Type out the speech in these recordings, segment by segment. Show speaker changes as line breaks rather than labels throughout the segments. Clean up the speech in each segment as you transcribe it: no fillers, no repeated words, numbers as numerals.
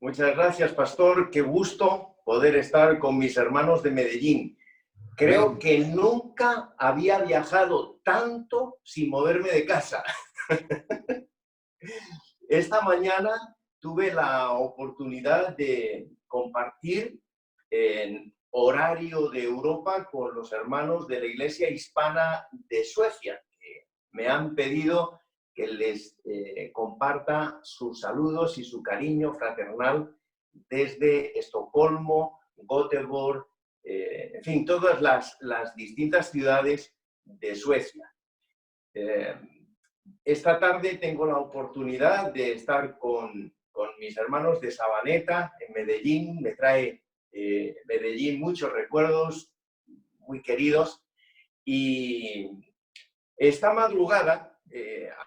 Muchas gracias, pastor. Qué gusto poder estar con mis hermanos de Medellín. Creo que nunca había viajado tanto sin moverme de casa. Esta mañana tuve la oportunidad de compartir en horario de Europa con los hermanos de la Iglesia Hispana de Suecia, que me han pedido que les comparta sus saludos y su cariño fraternal desde Estocolmo, Göteborg, en fin, todas las distintas ciudades de Suecia. Esta tarde tengo la oportunidad de estar con mis hermanos de Sabaneta, en Medellín. Me trae Medellín muchos recuerdos muy queridos. Y esta madrugada,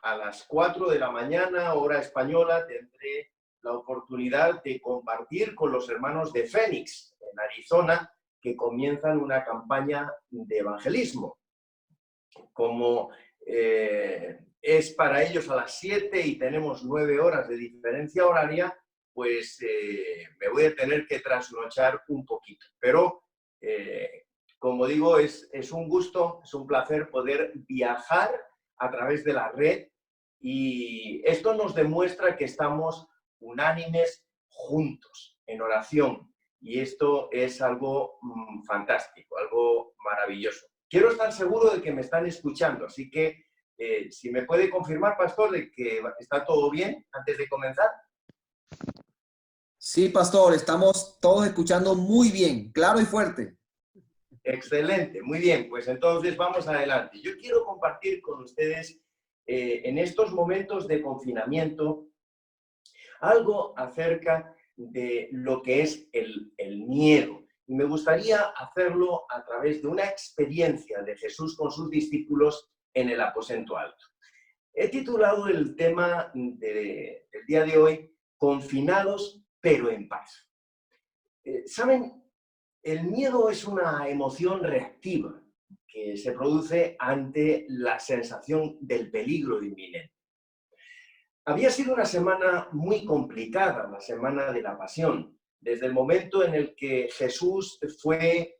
a las 4 de la mañana, hora española, tendré la oportunidad de compartir con los hermanos de Phoenix, en Arizona, que comienzan una campaña de evangelismo. Como es para ellos a las 7 y tenemos 9 horas de diferencia horaria, pues me voy a tener que trasnochar un poquito. Pero, como digo, es un gusto, es un placer poder viajar a través de la red, y esto nos demuestra que estamos unánimes juntos en oración, y esto es algo fantástico, algo maravilloso. Quiero estar seguro de que me están escuchando, así que si me puede confirmar, pastor, de que está todo bien antes de comenzar.
Sí, pastor, estamos todos escuchando muy bien, claro y fuerte.
Excelente, muy bien, pues entonces vamos adelante. Yo quiero compartir con ustedes en estos momentos de confinamiento algo acerca de lo que es el miedo. Y me gustaría hacerlo a través de una experiencia de Jesús con sus discípulos en el aposento alto. He titulado el tema del día de hoy, Confinados pero en paz. ¿Saben? El miedo es una emoción reactiva que se produce ante la sensación del peligro inminente. Había sido una semana muy complicada, la semana de la Pasión, desde el momento en el que Jesús fue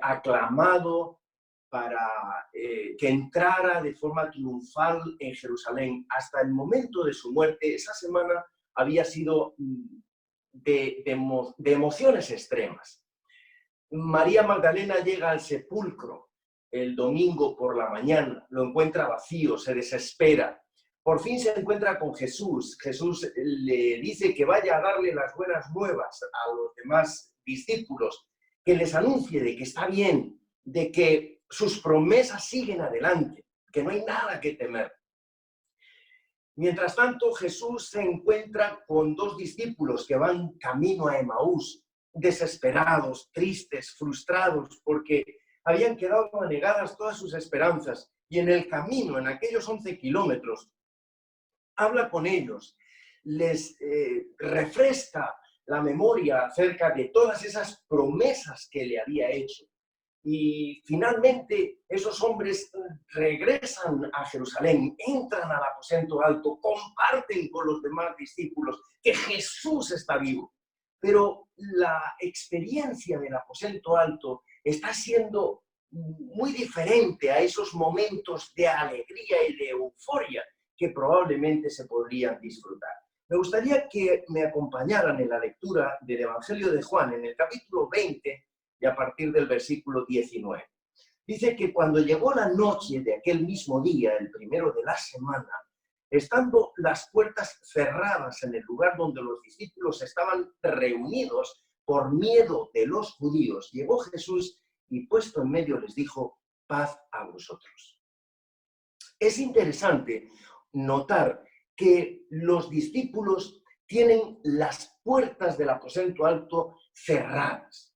aclamado para que entrara de forma triunfal en Jerusalén hasta el momento de su muerte. Esa semana había sido de emociones extremas. María Magdalena llega al sepulcro el domingo por la mañana, lo encuentra vacío, se desespera. Por fin se encuentra con Jesús. Jesús le dice que vaya a darle las buenas nuevas a los demás discípulos, que les anuncie de que está bien, de que sus promesas siguen adelante, que no hay nada que temer. Mientras tanto, Jesús se encuentra con dos discípulos que van camino a Emaús, desesperados, tristes, frustrados, porque habían quedado anegadas todas sus esperanzas. Y en el camino, en aquellos 11 kilómetros, habla con ellos, les refresca la memoria acerca de todas esas promesas que le había hecho. Y finalmente esos hombres regresan a Jerusalén, entran al aposento alto, comparten con los demás discípulos que Jesús está vivo. Pero la experiencia del aposento alto está siendo muy diferente a esos momentos de alegría y de euforia que probablemente se podrían disfrutar. Me gustaría que me acompañaran en la lectura del Evangelio de Juan, en el capítulo 20, y a partir del versículo 19. Dice que cuando llegó la noche de aquel mismo día, el primero de la semana, estando las puertas cerradas en el lugar donde los discípulos estaban reunidos por miedo de los judíos, llegó Jesús y puesto en medio les dijo, paz a vosotros. Es interesante notar que los discípulos tienen las puertas del aposento alto cerradas.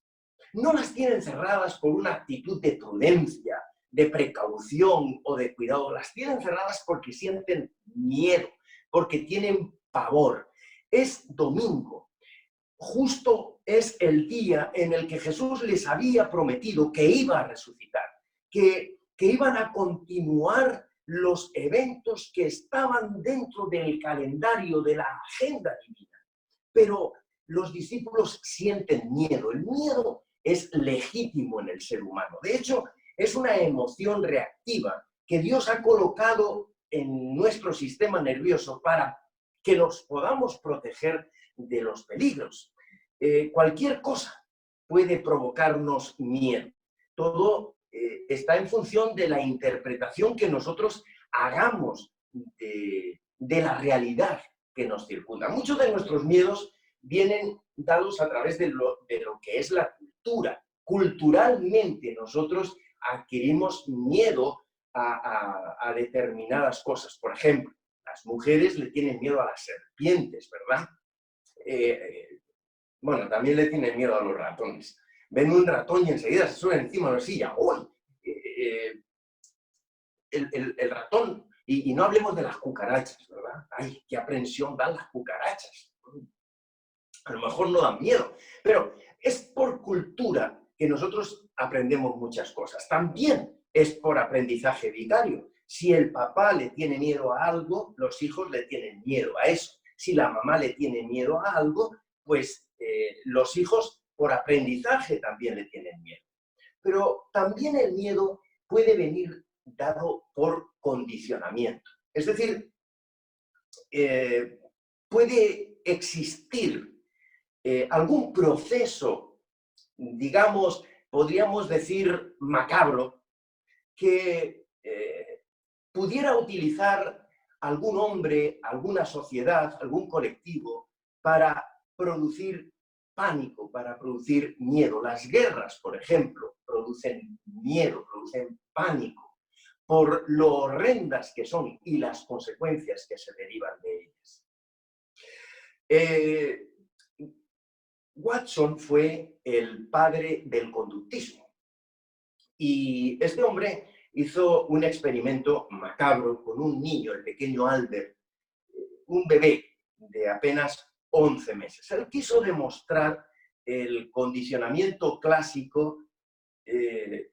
No las tienen cerradas por una actitud de prudencia, de precaución o de cuidado. Las tienen cerradas porque sienten miedo, porque tienen pavor. Es domingo. Justo es el día en el que Jesús les había prometido que iba a resucitar, que iban a continuar los eventos que estaban dentro del calendario de la agenda divina. Pero los discípulos sienten miedo. El miedo es legítimo en el ser humano. De hecho, es una emoción reactiva que Dios ha colocado en nuestro sistema nervioso para que nos podamos proteger de los peligros. Cualquier cosa puede provocarnos miedo. Todo está en función de la interpretación que nosotros hagamos de la realidad que nos circunda. Muchos de nuestros miedos vienen dados a través de lo que es la cultura. Culturalmente nosotros adquirimos miedo a determinadas cosas. Por ejemplo, las mujeres le tienen miedo a las serpientes, ¿verdad? Bueno, también le tienen miedo a los ratones. Ven un ratón y enseguida se suben encima de la silla. ¡Uy! El ratón, y no hablemos de las cucarachas, ¿verdad? ¡Ay, qué aprensión dan las cucarachas! A lo mejor no dan miedo, pero es por cultura que nosotros aprendemos muchas cosas. También es por aprendizaje vicario. Si el papá le tiene miedo a algo, los hijos le tienen miedo a eso. Si la mamá le tiene miedo a algo, pues los hijos por aprendizaje también le tienen miedo. Pero también el miedo puede venir dado por condicionamiento. Es decir, puede existir algún proceso, digamos, podríamos decir macabro, que pudiera utilizar algún hombre, alguna sociedad, algún colectivo para producir pánico, para producir miedo. Las guerras, por ejemplo, producen miedo, producen pánico, por lo horrendas que son y las consecuencias que se derivan de ellas. Watson fue el padre del conductismo y este hombre hizo un experimento macabro con un niño, el pequeño Albert, un bebé de apenas 11 meses. Él quiso demostrar el condicionamiento clásico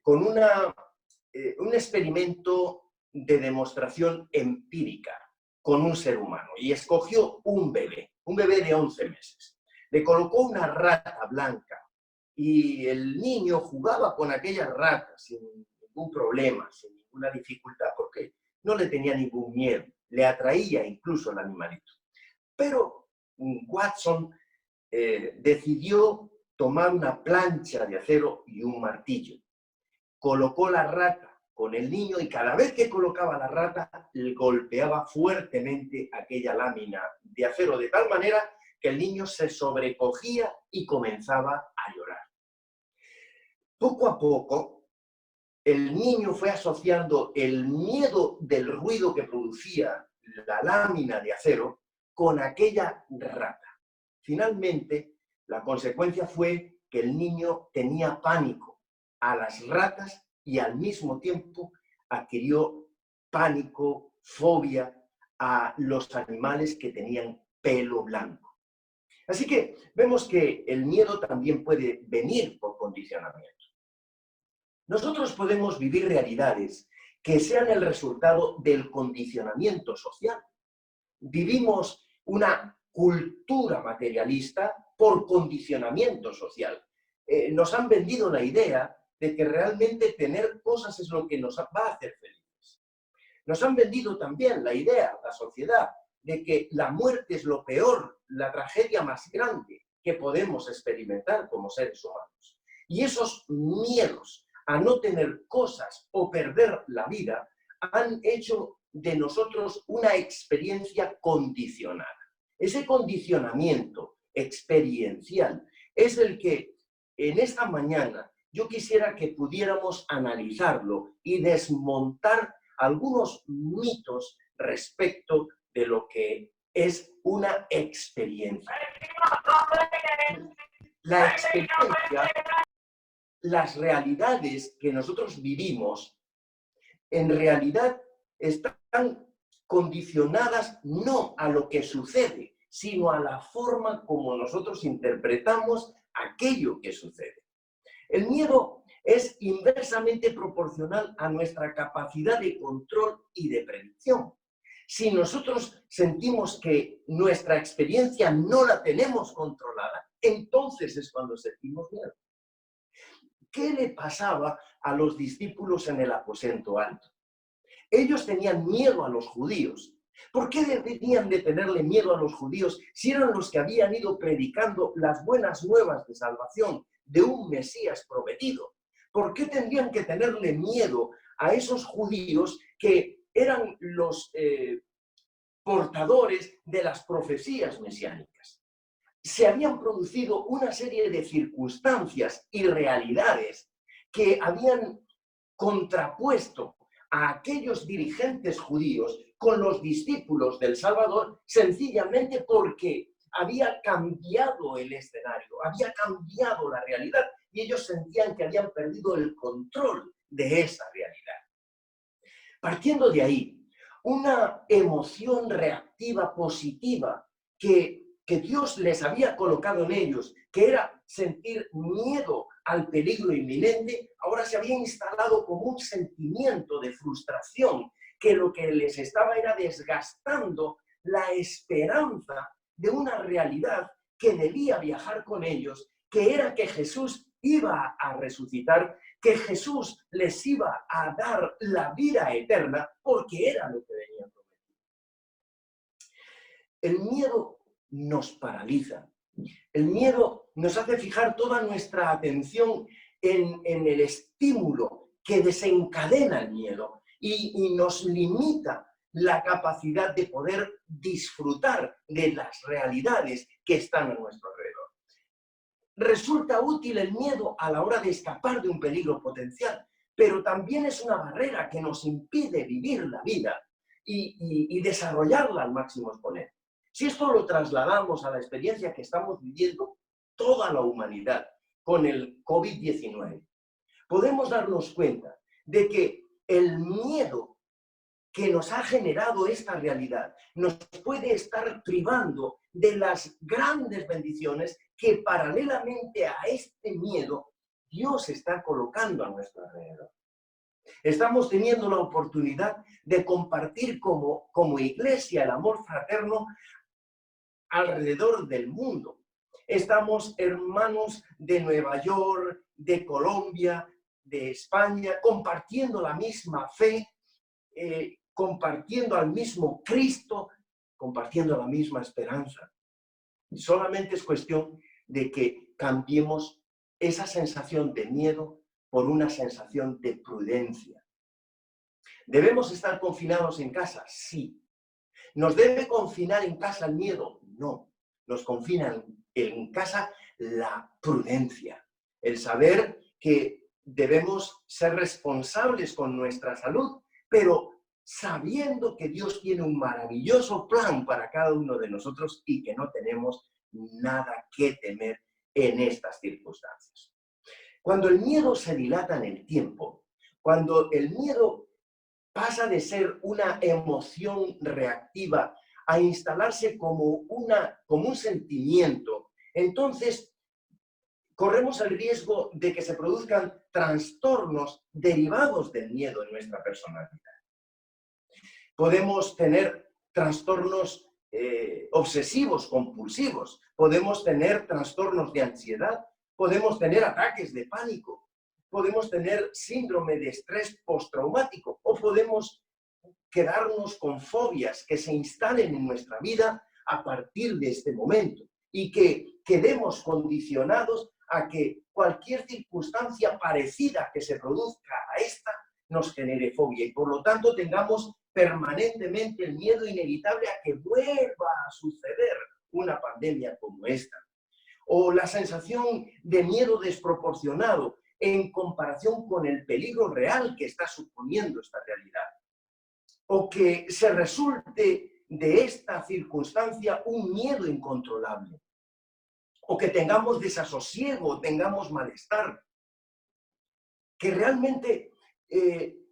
con un experimento de demostración empírica con un ser humano y escogió un bebé de 11 meses. Le colocó una rata blanca y el niño jugaba con aquella rata sin ningún problema, sin ninguna dificultad, porque no le tenía ningún miedo, le atraía incluso el animalito. Pero Watson decidió tomar una plancha de acero y un martillo. Colocó la rata con el niño y cada vez que colocaba la rata, le golpeaba fuertemente aquella lámina de acero de tal manera que el niño se sobrecogía y comenzaba a llorar. Poco a poco, el niño fue asociando el miedo del ruido que producía la lámina de acero con aquella rata. Finalmente, la consecuencia fue que el niño tenía pánico a las ratas y al mismo tiempo adquirió pánico, fobia a los animales que tenían pelo blanco. Así que vemos que el miedo también puede venir por condicionamiento. Nosotros podemos vivir realidades que sean el resultado del condicionamiento social. Vivimos una cultura materialista por condicionamiento social. Nos han vendido la idea de que realmente tener cosas es lo que nos va a hacer felices. Nos han vendido también la idea, la sociedad, de que la muerte es lo peor, la tragedia más grande que podemos experimentar como seres humanos. Y esos miedos a no tener cosas o perder la vida han hecho de nosotros una experiencia condicionada. Ese condicionamiento experiencial es el que en esta mañana yo quisiera que pudiéramos analizarlo y desmontar algunos mitos respecto de lo que es una experiencia. La experiencia, las realidades que nosotros vivimos, en realidad están condicionadas no a lo que sucede, sino a la forma como nosotros interpretamos aquello que sucede. El miedo es inversamente proporcional a nuestra capacidad de control y de predicción. Si nosotros sentimos que nuestra experiencia no la tenemos controlada, entonces es cuando sentimos miedo. ¿Qué le pasaba a los discípulos en el aposento alto? Ellos tenían miedo a los judíos. ¿Por qué deberían de tenerle miedo a los judíos si eran los que habían ido predicando las buenas nuevas de salvación de un Mesías prometido? ¿Por qué tendrían que tenerle miedo a esos judíos que eran los portadores de las profecías mesiánicas? Se habían producido una serie de circunstancias y realidades que habían contrapuesto a aquellos dirigentes judíos con los discípulos del Salvador, sencillamente porque había cambiado el escenario, había cambiado la realidad, y ellos sentían que habían perdido el control de esa realidad. Partiendo de ahí, una emoción reactiva positiva que Dios les había colocado en ellos, que era sentir miedo al peligro inminente, ahora se había instalado como un sentimiento de frustración, que lo que les estaba era desgastando la esperanza de una realidad que debía viajar con ellos, que era que Jesús iba a resucitar, que Jesús les iba a dar la vida eterna, porque era lo que venía prometido. El miedo nos paraliza. El miedo nos hace fijar toda nuestra atención en el estímulo que desencadena el miedo y nos limita la capacidad de poder disfrutar de las realidades que están a nuestro alrededor. Resulta útil el miedo a la hora de escapar de un peligro potencial, pero también es una barrera que nos impide vivir la vida y desarrollarla al máximo exponente. Si esto lo trasladamos a la experiencia que estamos viviendo toda la humanidad con el COVID-19, podemos darnos cuenta de que el miedo que nos ha generado esta realidad nos puede estar privando de las grandes bendiciones que paralelamente a este miedo Dios está colocando a nuestro alrededor. Estamos teniendo la oportunidad de compartir como iglesia el amor fraterno alrededor del mundo. Estamos hermanos de Nueva York, de Colombia, de España, compartiendo la misma fe, compartiendo al mismo Cristo, compartiendo la misma esperanza. Y solamente es cuestión de que cambiemos esa sensación de miedo por una sensación de prudencia. ¿Debemos estar confinados en casa? Sí. ¿Nos debe confinar en casa el miedo? No. Nos confina en casa la prudencia, el saber que debemos ser responsables con nuestra salud, pero sabiendo que Dios tiene un maravilloso plan para cada uno de nosotros y que no tenemos nada que temer en estas circunstancias. Cuando el miedo se dilata en el tiempo, cuando el miedo pasa de ser una emoción reactiva a instalarse como un sentimiento, entonces corremos el riesgo de que se produzcan trastornos derivados del miedo en nuestra personalidad. Podemos tener trastornos obsesivos, compulsivos, podemos tener trastornos de ansiedad, podemos tener ataques de pánico, podemos tener síndrome de estrés postraumático o podemos quedarnos con fobias que se instalen en nuestra vida a partir de este momento y que quedemos condicionados a que cualquier circunstancia parecida que se produzca a esta nos genere fobia y por lo tanto tengamos permanentemente el miedo inevitable a que vuelva a suceder una pandemia como esta. O la sensación de miedo desproporcionado en comparación con el peligro real que está suponiendo esta realidad. O que se resulte de esta circunstancia un miedo incontrolable. O que tengamos desasosiego, tengamos malestar. Que realmente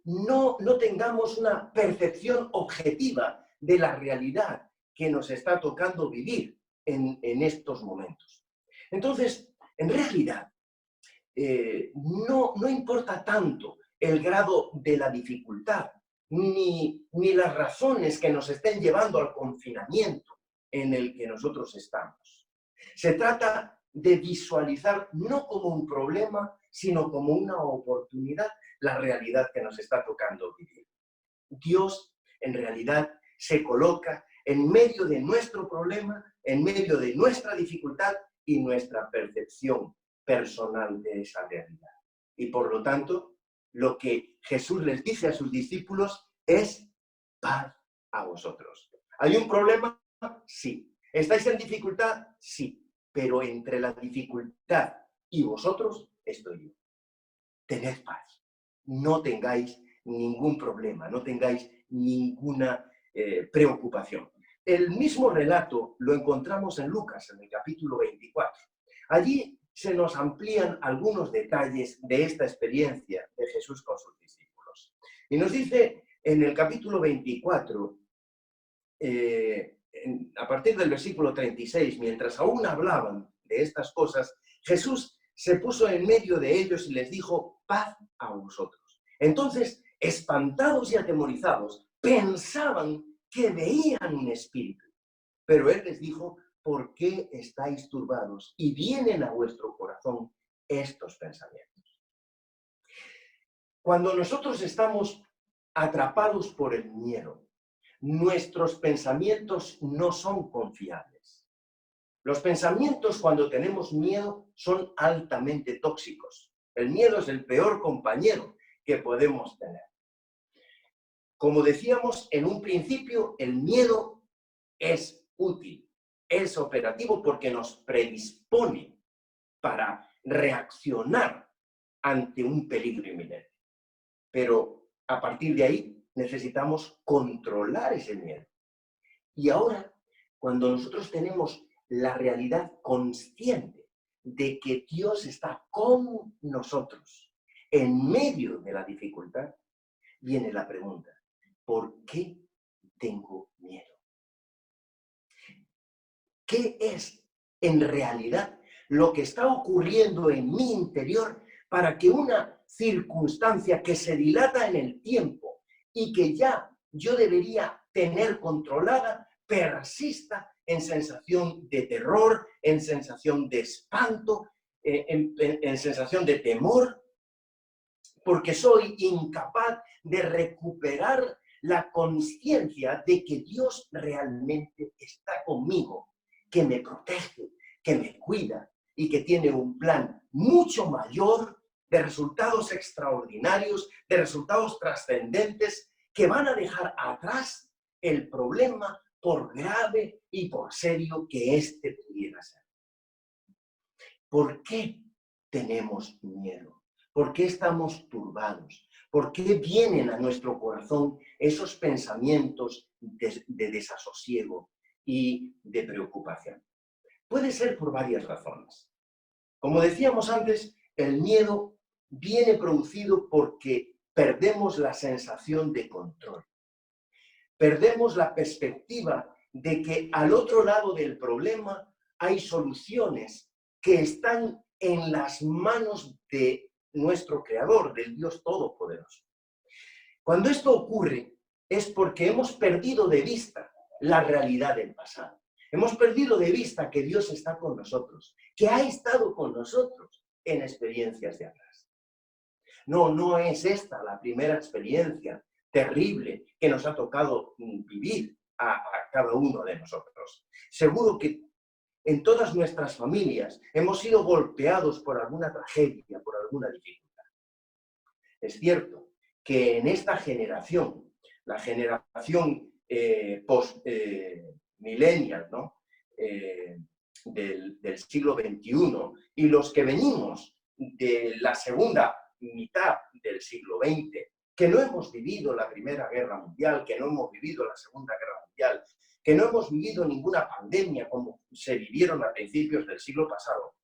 no tengamos una percepción objetiva de la realidad que nos está tocando vivir en estos momentos. Entonces, en realidad, no importa tanto el grado de la dificultad, ni las razones que nos estén llevando al confinamiento en el que nosotros estamos. Se trata de visualizar no como un problema, sino como una oportunidad la realidad que nos está tocando vivir. Dios, en realidad, se coloca en medio de nuestro problema, en medio de nuestra dificultad y nuestra percepción personal de esa realidad. Y por lo tanto, lo que Jesús les dice a sus discípulos es paz a vosotros. ¿Hay un problema? Sí. ¿Estáis en dificultad? Sí. Pero entre la dificultad y vosotros estoy yo. Tened paz. No tengáis ningún problema, no tengáis ninguna preocupación. El mismo relato lo encontramos en Lucas, en el capítulo 24. Allí se nos amplían algunos detalles de esta experiencia de Jesús con sus discípulos. Y nos dice en el capítulo 24, a partir del versículo 36, mientras aún hablaban de estas cosas, Jesús se puso en medio de ellos y les dijo, paz a vosotros. Entonces, espantados y atemorizados, pensaban que veían un espíritu. Pero él les dijo, ¿por qué estáis turbados? Y vienen a vuestro corazón estos pensamientos. Cuando nosotros estamos atrapados por el miedo, nuestros pensamientos no son confiables. Los pensamientos cuando tenemos miedo son altamente tóxicos. El miedo es el peor compañero que podemos tener. Como decíamos en un principio, el miedo es útil, es operativo porque nos predispone para reaccionar ante un peligro inminente. Pero a partir de ahí necesitamos controlar ese miedo. Y ahora, cuando nosotros tenemos la realidad consciente de que Dios está con nosotros en medio de la dificultad, viene la pregunta, ¿por qué tengo miedo? ¿Qué es en realidad lo que está ocurriendo en mi interior para que una circunstancia que se dilata en el tiempo y que ya yo debería tener controlada, persista en sensación de terror, en sensación de espanto, en sensación de temor, porque soy incapaz de recuperar la conciencia de que Dios realmente está conmigo, que me protege, que me cuida y que tiene un plan mucho mayor de resultados extraordinarios, de resultados trascendentes que van a dejar atrás el problema por grave y por serio que éste pudiera ser. ¿Por qué tenemos miedo? ¿Por qué estamos turbados? ¿Por qué vienen a nuestro corazón esos pensamientos de desasosiego y de preocupación? Puede ser por varias razones. Como decíamos antes, el miedo viene producido porque perdemos la sensación de control. Perdemos la perspectiva de que al otro lado del problema hay soluciones que están en las manos de nuestro Creador, del Dios Todopoderoso. Cuando esto ocurre es porque hemos perdido de vista la realidad del pasado. Hemos perdido de vista que Dios está con nosotros, que ha estado con nosotros en experiencias de atrás. No es esta la primera experiencia terrible que nos ha tocado vivir a cada uno de nosotros. Seguro que en todas nuestras familias hemos sido golpeados por alguna tragedia, por alguna dificultad. Es cierto que en esta generación, la generación post-millennial, ¿no? Del siglo XXI, y los que venimos de la segunda mitad del siglo XX, que no hemos vivido la Primera Guerra Mundial, que no hemos vivido la Segunda Guerra Mundial, que no hemos vivido ninguna pandemia como se vivieron a principios del siglo pasado.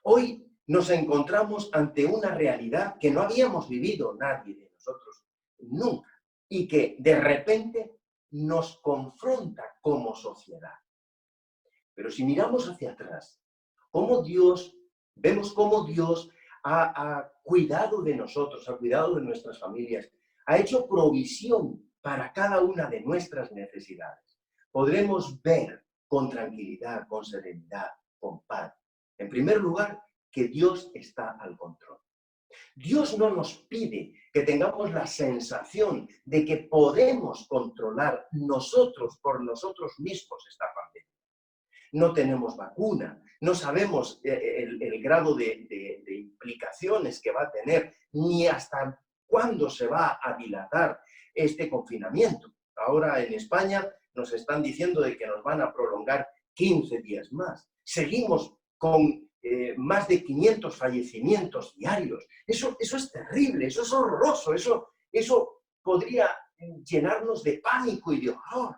Hoy nos encontramos ante una realidad que no habíamos vivido nadie de nosotros nunca y que de repente nos confronta como sociedad. Pero si miramos hacia atrás, vemos cómo Dios ha cuidado de nosotros, ha cuidado de nuestras familias, ha hecho provisión para cada una de nuestras necesidades. Podremos ver con tranquilidad, con serenidad, con paz, En primer lugar, que Dios está al control. Dios no nos pide que tengamos la sensación de que podemos controlar nosotros por nosotros mismos esta pandemia. No tenemos vacuna, no sabemos el grado de implicaciones que va a tener, ni hasta cuándo se va a dilatar este confinamiento. Ahora en España nos están diciendo de que nos van a prolongar 15 días más. Seguimos con más de 500 fallecimientos diarios. Eso es terrible, eso es horroroso, eso podría llenarnos de pánico y de horror.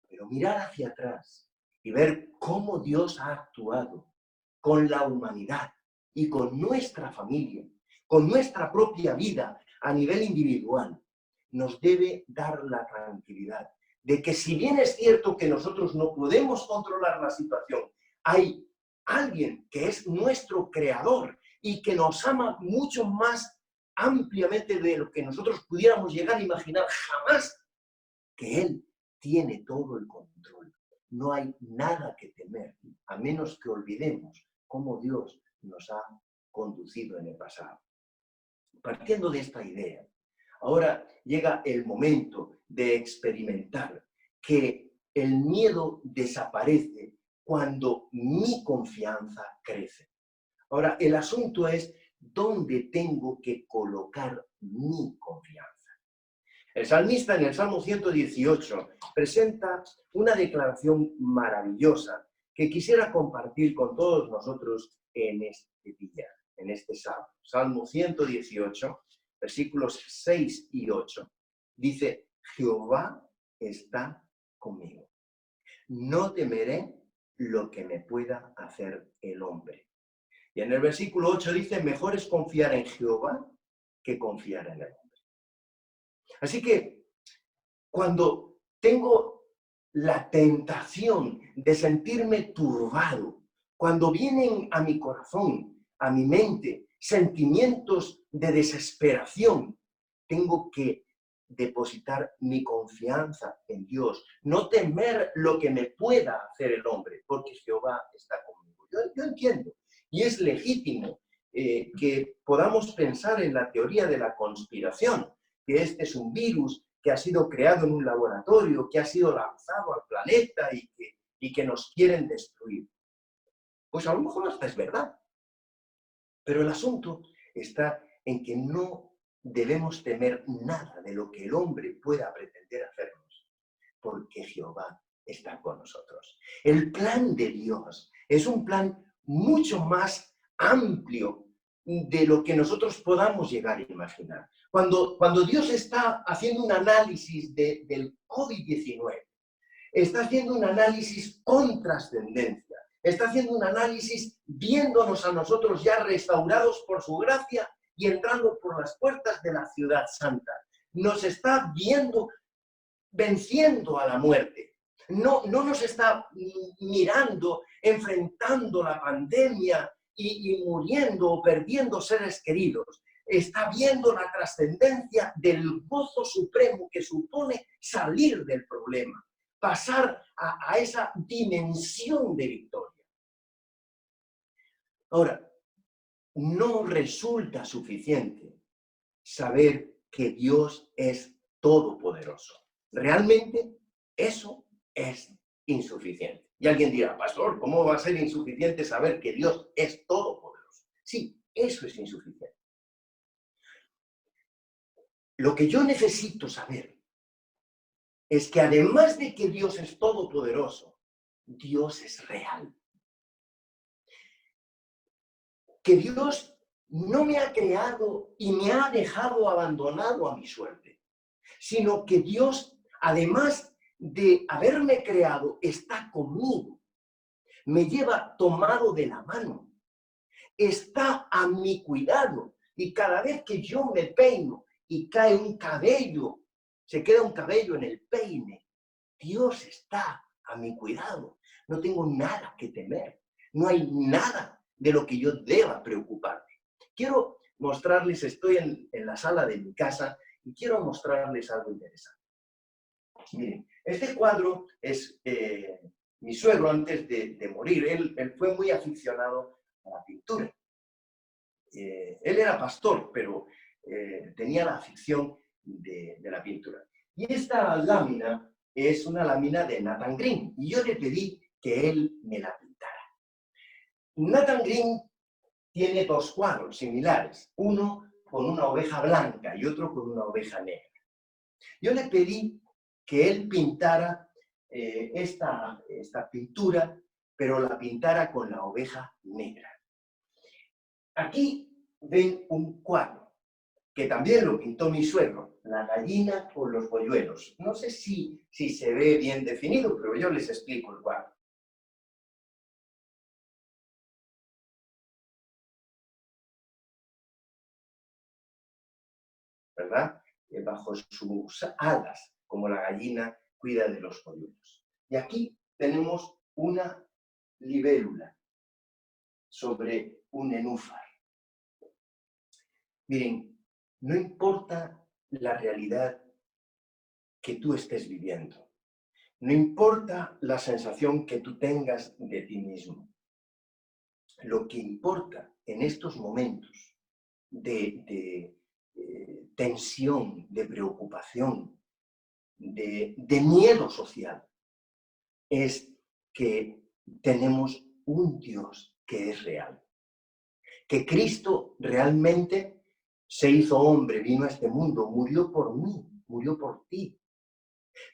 Pero mirar hacia atrás y ver cómo Dios ha actuado con la humanidad y con nuestra familia, con nuestra propia vida a nivel individual, nos debe dar la tranquilidad de que si bien es cierto que nosotros no podemos controlar la situación, hay alguien que es nuestro creador y que nos ama mucho más ampliamente de lo que nosotros pudiéramos llegar a imaginar jamás, que Él tiene todo el control. No hay nada que temer, a menos que olvidemos cómo Dios nos ha conducido en el pasado. Partiendo de esta idea, ahora llega el momento de experimentar que el miedo desaparece cuando mi confianza crece. Ahora, el asunto es dónde tengo que colocar mi confianza. El salmista en el Salmo 118 presenta una declaración maravillosa que quisiera compartir con todos nosotros en este día, en este salmo. Salmo 118, versículos 6 y 8. Dice, Jehová está conmigo. No temeré lo que me pueda hacer el hombre. Y en el versículo 8 dice, mejor es confiar en Jehová que confiar en el hombre. Así que cuando tengo la tentación de sentirme turbado, cuando vienen a mi corazón, a mi mente, sentimientos de desesperación, tengo que depositar mi confianza en Dios, no temer lo que me pueda hacer el hombre, porque Jehová está conmigo. Yo entiendo, y es legítimo que podamos pensar en la teoría de la conspiración, que este es un virus que ha sido creado en un laboratorio, que ha sido lanzado al planeta y que nos quieren destruir. Pues a lo mejor hasta es verdad, pero el asunto está en que no debemos temer nada de lo que el hombre pueda pretender hacernos, porque Jehová está con nosotros. El plan de Dios es un plan mucho más amplio de lo que nosotros podamos llegar a imaginar. Cuando Dios está haciendo un análisis del COVID-19, está haciendo un análisis con trascendencia, está haciendo un análisis viéndonos a nosotros ya restaurados por su gracia y entrando por las puertas de la ciudad santa. Nos está viendo venciendo a la muerte. No nos está mirando, enfrentando la pandemia y muriendo o perdiendo seres queridos. Está viendo la trascendencia del gozo supremo que supone salir del problema, pasar a esa dimensión de victoria. Ahora, no resulta suficiente saber que Dios es todopoderoso. Realmente eso es insuficiente. Y alguien dirá, pastor, ¿cómo va a ser insuficiente saber que Dios es todopoderoso? Sí, eso es insuficiente. Lo que yo necesito saber es que además de que Dios es todopoderoso, Dios es real. Que Dios no me ha creado y me ha dejado abandonado a mi suerte, sino que Dios, además de haberme creado, está conmigo, me lleva tomado de la mano, está a mi cuidado, y cada vez que yo me peino y cae un cabello, se queda un cabello en el peine, Dios está a mi cuidado. No tengo nada que temer, no hay nada de lo que yo deba preocuparme. Quiero mostrarles, estoy en la sala de mi casa y quiero mostrarles algo interesante. Miren, este cuadro es Mi suegro, antes de morir, él fue muy aficionado a la pintura. Él era pastor, pero tenía la afición de la pintura. Y esta lámina es una lámina de Nathan Green, y yo le pedí que él me la pintara. Nathan Green tiene dos cuadros similares, uno con una oveja blanca y otro con una oveja negra. Yo le pedí que él pintara esta pintura, pero la pintara con la oveja negra. Aquí ven un cuadro, que también lo pintó mi suegro, la gallina con los polluelos. No sé si se ve bien definido, pero yo les explico el cuadro. ¿Verdad? Bajo sus alas, como la gallina cuida de los polluelos. Y aquí tenemos una libélula sobre un nenúfar. Miren, no importa la realidad que tú estés viviendo, no importa la sensación que tú tengas de ti mismo. Lo que importa en estos momentos de tensión, de preocupación, de miedo social, es que tenemos un Dios que es real. Que Cristo realmente se hizo hombre, vino a este mundo, murió por mí, murió por ti,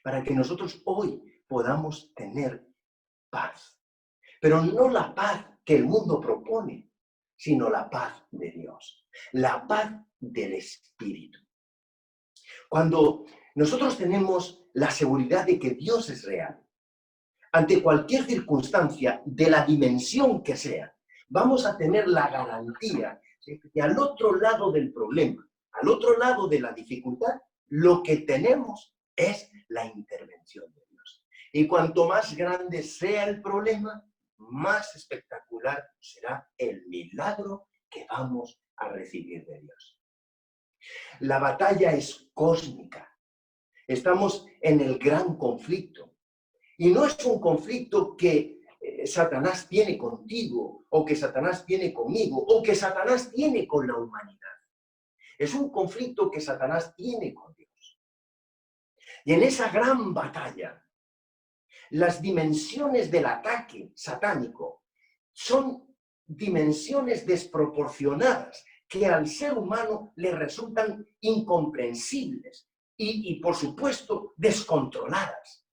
para que nosotros hoy podamos tener paz. Pero no la paz que el mundo propone, sino la paz de Dios, la paz del Espíritu. Cuando nosotros tenemos la seguridad de que Dios es real, ante cualquier circunstancia de la dimensión que sea, vamos a tener la garantía de que al otro lado del problema, al otro lado de la dificultad, lo que tenemos es la intervención de Dios. Y cuanto más grande sea el problema, más espectacular será el milagro que vamos a recibir de Dios. La batalla es cósmica. Estamos en el gran conflicto. Y no es un conflicto que Satanás tiene contigo, o que Satanás tiene conmigo, o que Satanás tiene con la humanidad. Es un conflicto que Satanás tiene con Dios. Y en esa gran batalla, las dimensiones del ataque satánico son dimensiones desproporcionadas que al ser humano le resultan incomprensibles y por supuesto, descontroladas.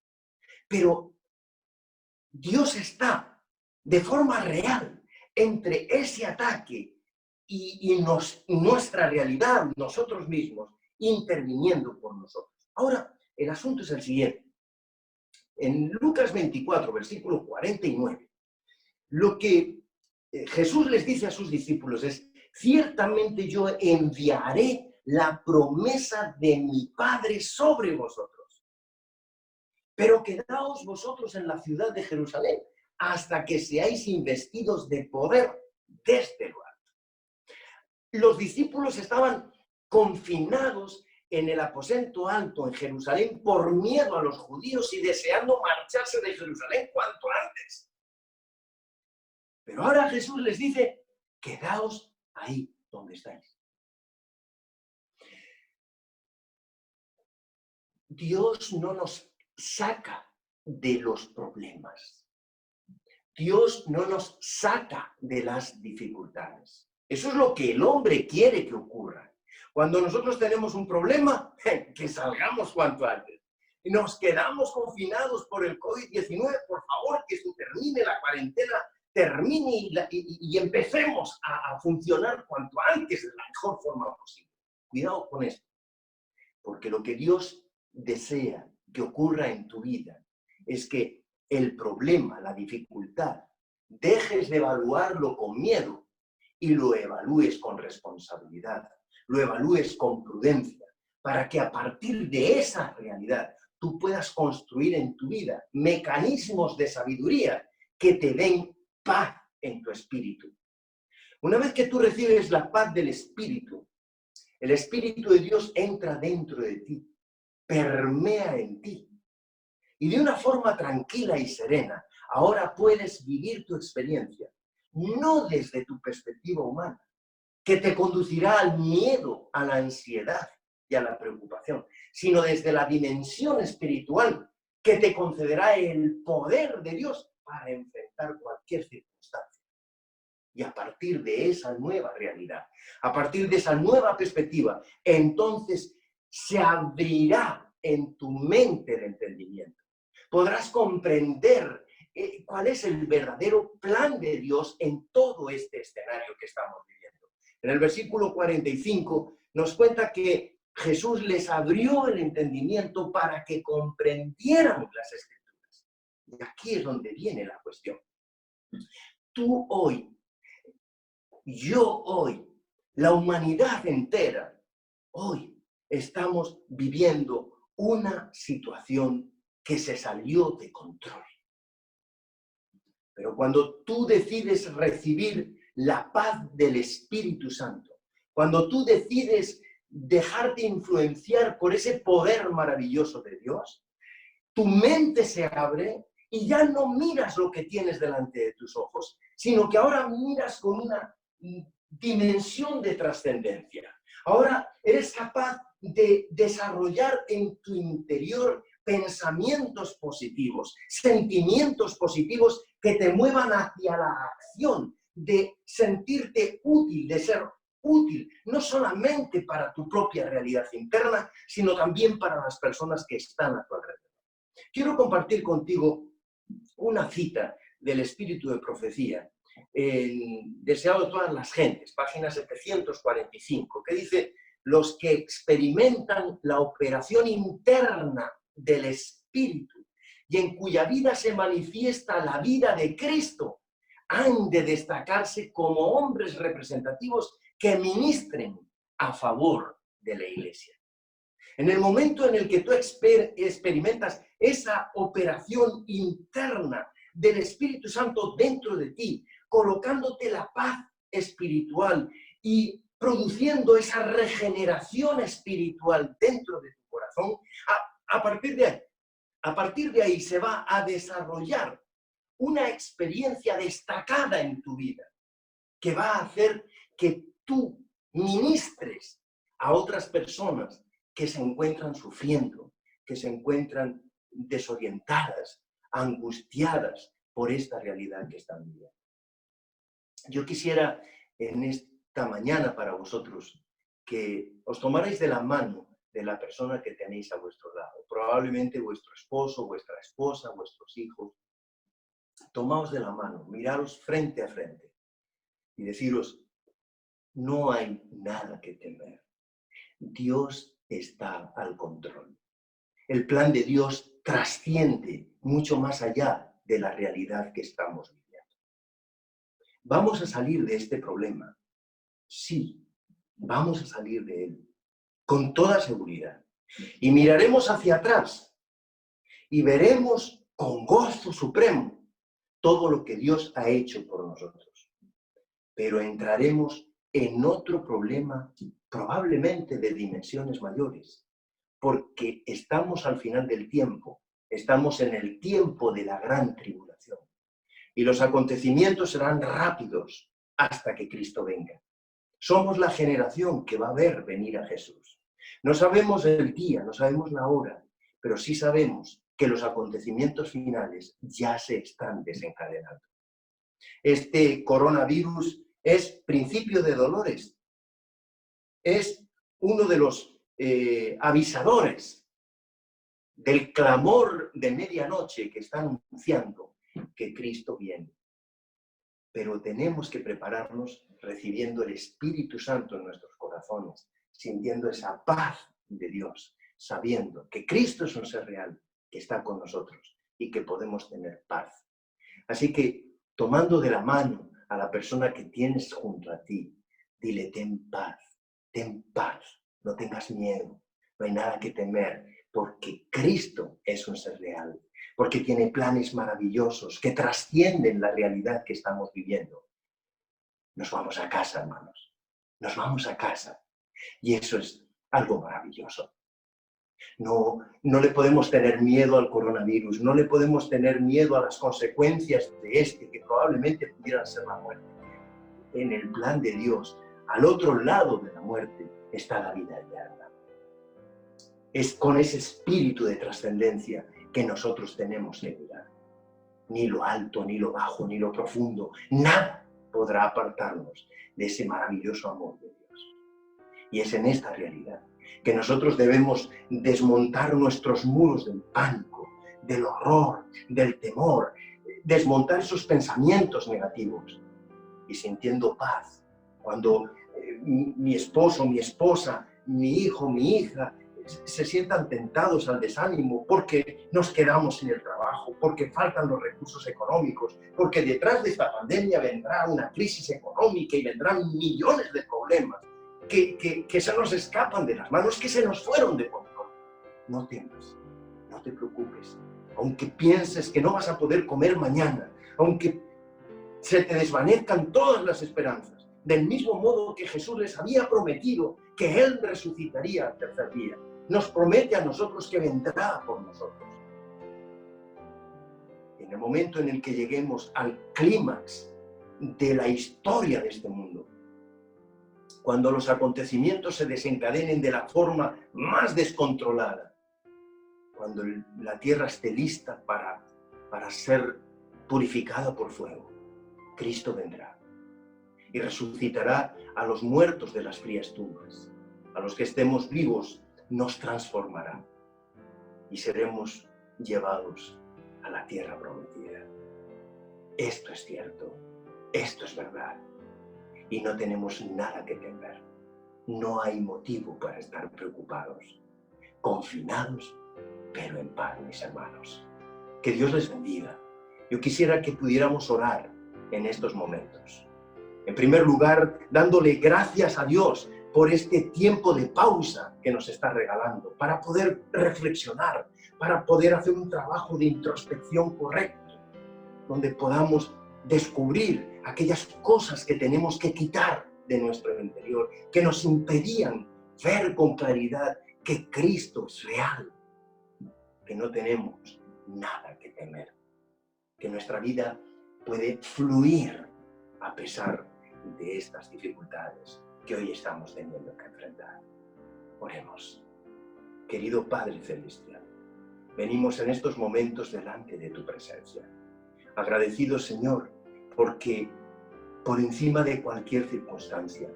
Pero Dios está de forma real entre ese ataque y nuestra realidad, nosotros mismos, interviniendo por nosotros. Ahora, el asunto es el siguiente. En Lucas 24, versículo 49, lo que Jesús les dice a sus discípulos es: ciertamente yo enviaré la promesa de mi Padre sobre vosotros. Pero quedaos vosotros en la ciudad de Jerusalén hasta que seáis investidos de poder desde lo alto. Los discípulos estaban confinados en el aposento alto en Jerusalén por miedo a los judíos y deseando marcharse de Jerusalén cuanto antes. Pero ahora Jesús les dice: quedaos ahí donde estáis. Dios no nos saca de los problemas. Dios no nos saca de las dificultades. Eso es lo que el hombre quiere que ocurra. Cuando nosotros tenemos un problema, que salgamos cuanto antes. Nos quedamos confinados por el COVID-19, por favor, que esto termine, la cuarentena termine y empecemos a funcionar cuanto antes de la mejor forma posible. Cuidado con esto, porque lo que Dios desea que ocurra en tu vida es que el problema, la dificultad, dejes de evaluarlo con miedo y lo evalúes con responsabilidad, lo evalúes con prudencia, para que a partir de esa realidad tú puedas construir en tu vida mecanismos de sabiduría que te den paz en tu espíritu. Una vez que tú recibes la paz del espíritu, el Espíritu de Dios entra dentro de ti, permea en ti. Y de una forma tranquila y serena, Ahora puedes vivir tu experiencia, no desde tu perspectiva humana, que te conducirá al miedo, a la ansiedad y a la preocupación, sino desde la dimensión espiritual que te concederá el poder de Dios para enfrentar cualquier circunstancia. Y a partir de esa nueva realidad, a partir de esa nueva perspectiva, entonces se abrirá en tu mente el entendimiento. Podrás comprender cuál es el verdadero plan de Dios en todo este escenario que estamos viviendo. En el versículo 45 nos cuenta que Jesús les abrió el entendimiento para que comprendieran las Escrituras. Y aquí es donde viene la cuestión. Tú hoy, yo hoy, la humanidad entera, hoy estamos viviendo una situación que se salió de control. Pero cuando tú decides recibir la paz del Espíritu Santo, cuando tú decides dejarte influenciar por ese poder maravilloso de Dios, tu mente se abre y ya no miras lo que tienes delante de tus ojos, sino que ahora miras con una dimensión de trascendencia. Ahora eres capaz de desarrollar en tu interior pensamientos positivos, sentimientos positivos que te muevan hacia la acción, de sentirte útil, de ser útil, no solamente para tu propia realidad interna, sino también para las personas que están a tu alrededor. Quiero compartir contigo una cita del Espíritu de Profecía, deseado de todas las gentes, página 745, que dice: los que experimentan la operación interna del Espíritu y en cuya vida se manifiesta la vida de Cristo, han de destacarse como hombres representativos que ministren a favor de la Iglesia. En el momento en el que tú experimentas esa operación interna del Espíritu Santo dentro de ti, colocándote la paz espiritual y produciendo esa regeneración espiritual dentro de tu corazón, a partir de ahí se va a desarrollar una experiencia destacada en tu vida que va a hacer que tú ministres a otras personas que se encuentran sufriendo, que se encuentran desorientadas, angustiadas por esta realidad que están viviendo. Yo quisiera en esta mañana para vosotros que os tomarais de la mano de la persona que tenéis a vuestro lado, probablemente vuestro esposo, vuestra esposa, vuestros hijos. Tomaos de la mano, miraros frente a frente y deciros: no hay nada que temer. Dios está al control. El plan de Dios trasciende mucho más allá de la realidad que estamos viviendo. ¿Vamos a salir de este problema? Sí, vamos a salir de él, con toda seguridad. Y miraremos hacia atrás y veremos con gozo supremo todo lo que Dios ha hecho por nosotros. Pero entraremos en otro problema, probablemente de dimensiones mayores, porque estamos al final del tiempo, estamos en el tiempo de la gran tribulación. Y los acontecimientos serán rápidos hasta que Cristo venga. Somos la generación que va a ver venir a Jesús. No sabemos el día, no sabemos la hora, pero sí sabemos que los acontecimientos finales ya se están desencadenando. Este coronavirus es principio de dolores. Es uno de los avisadores del clamor de medianoche que está anunciando que Cristo viene. Pero tenemos que prepararnos recibiendo el Espíritu Santo en nuestros corazones, sintiendo esa paz de Dios, sabiendo que Cristo es un ser real, que está con nosotros y que podemos tener paz. Así que, tomando de la mano a la persona que tienes junto a ti, dile: ten paz, no tengas miedo, no hay nada que temer, porque Cristo es un ser real, porque tiene planes maravillosos que trascienden la realidad que estamos viviendo. Nos vamos a casa, hermanos, nos vamos a casa, y eso es algo maravilloso. No le podemos tener miedo al coronavirus, no le podemos tener miedo a las consecuencias de este, que probablemente pudieran ser la muerte. En el plan de Dios, al otro lado de la muerte, está la vida eterna. Es con ese espíritu de trascendencia que nosotros tenemos que mirar. Ni lo alto, ni lo bajo, ni lo profundo, nada podrá apartarnos de ese maravilloso amor de Dios. Y es en esta realidad que nosotros debemos desmontar nuestros muros del pánico, del horror, del temor, desmontar esos pensamientos negativos y sintiendo paz. Cuando mi esposo, mi esposa, mi hijo, mi hija se sientan tentados al desánimo porque nos quedamos sin el trabajo, porque faltan los recursos económicos, porque detrás de esta pandemia vendrá una crisis económica y vendrán millones de problemas que se nos escapan de las manos, que se nos fueron de control. No temas, no te preocupes. Aunque pienses que no vas a poder comer mañana, aunque se te desvanezcan todas las esperanzas, del mismo modo que Jesús les había prometido que Él resucitaría al tercer día, nos promete a nosotros que vendrá por nosotros. En el momento en el que lleguemos al clímax de la historia de este mundo, cuando los acontecimientos se desencadenen de la forma más descontrolada, cuando la tierra esté lista para ser purificada por fuego, Cristo vendrá y resucitará a los muertos de las frías tumbas. A los que estemos vivos nos transformará y seremos llevados a la tierra prometida. Esto es cierto, esto es verdad. Y no tenemos nada que temer. No hay motivo para estar preocupados, confinados, pero en paz, mis hermanos. Que Dios les bendiga. Yo quisiera que pudiéramos orar en estos momentos. En primer lugar, dándole gracias a Dios por este tiempo de pausa que nos está regalando, para poder reflexionar, para poder hacer un trabajo de introspección correcto, donde podamos descubrir aquellas cosas que tenemos que quitar de nuestro interior, que nos impedían ver con claridad que Cristo es real, que no tenemos nada que temer, que nuestra vida puede fluir a pesar de estas dificultades que hoy estamos teniendo que enfrentar. Oremos. Querido Padre Celestial, venimos en estos momentos delante de tu presencia. Agradecidos, Señor, porque por encima de cualquier circunstancia,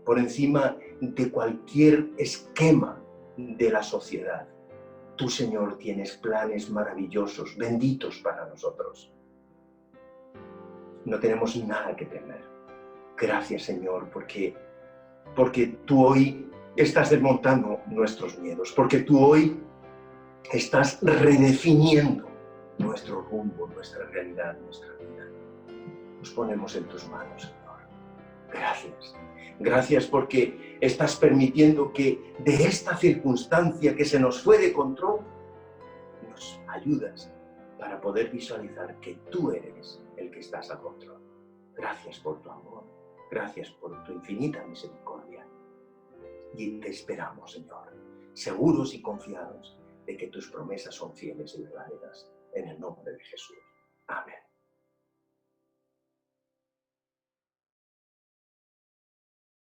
por encima de cualquier esquema de la sociedad, tú, Señor, tienes planes maravillosos, benditos para nosotros. No tenemos nada que temer. Gracias, Señor, porque tú hoy estás desmontando nuestros miedos, porque tú hoy estás redefiniendo nuestro rumbo, nuestra realidad, nuestra vida. Nos ponemos en tus manos, Señor. Gracias. Gracias porque estás permitiendo que de esta circunstancia que se nos fue de control, nos ayudas para poder visualizar que tú eres el que estás a control. Gracias por tu amor. Gracias por tu infinita misericordia. Y te esperamos, Señor, seguros y confiados de que tus promesas son fieles y verdaderas. En el nombre de Jesús. Amén.